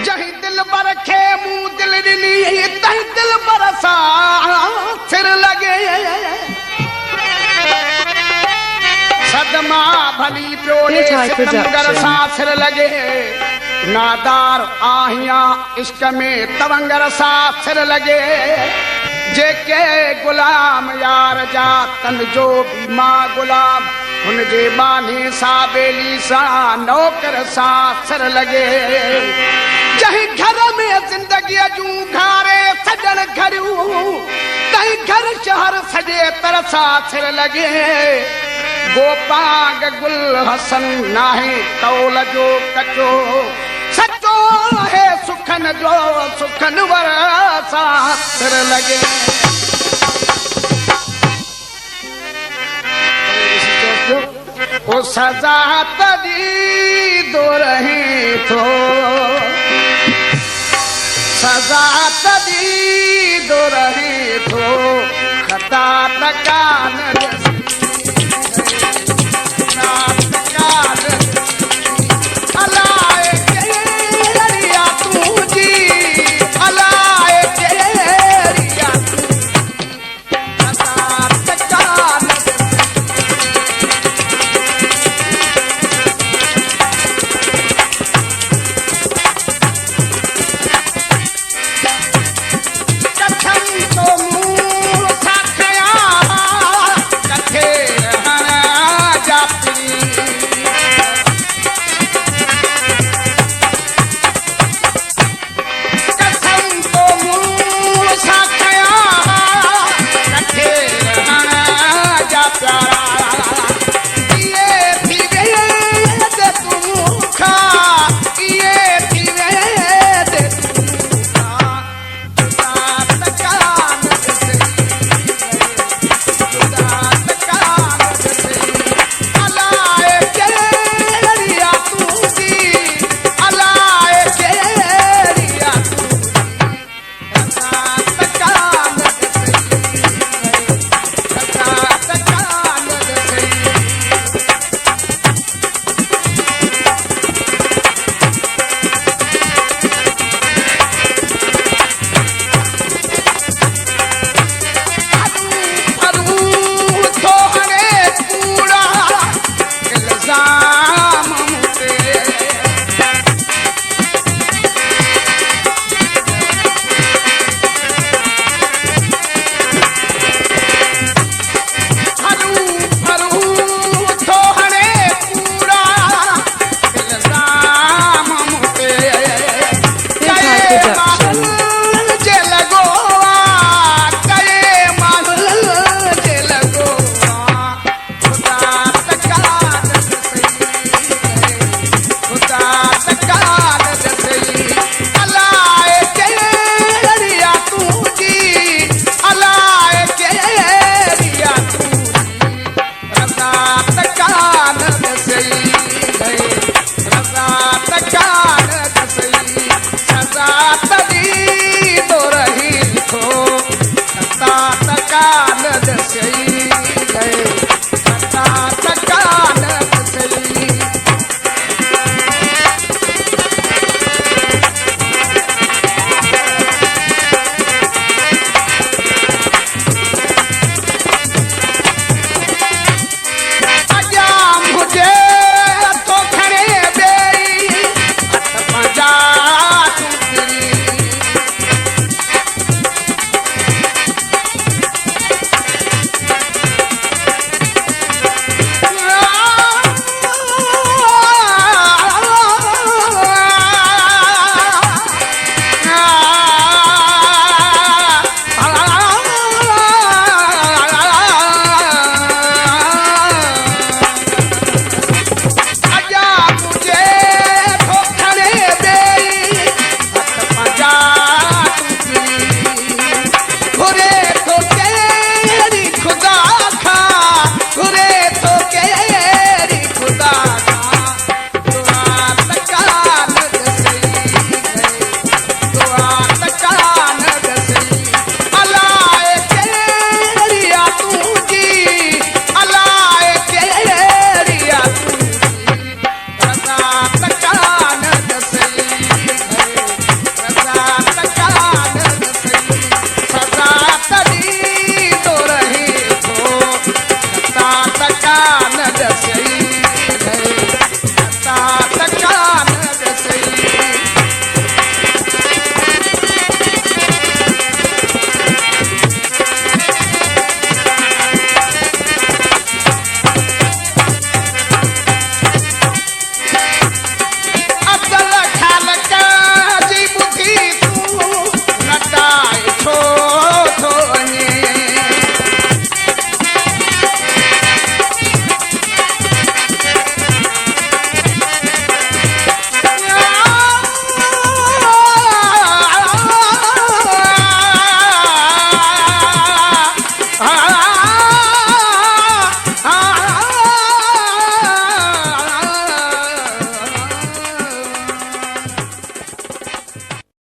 जही दिल पर खे मुंह दिल ॾिनी तही दिल पर सां सिर लॻे सदमा भली प्योड़े सितमगर सां सिर लॻे नादार आहियां इश्क में तवंगर सां सिर लॻे जेके गुलाम यार जा तन जो भी मां गुलाम उनजे बानी सां बेली सां नौकर सां सिर लॻे जही घर में जिंदगी जूं घारे सजण घरियूं तही घर शहर सजे तरसा सिर लॻे गोपांग गुल हसन नाहे तौल जो कचो सचो है सुखन जो सुखन वरसा सिर लॻे ओ सजा तदी दो रहे थो सजा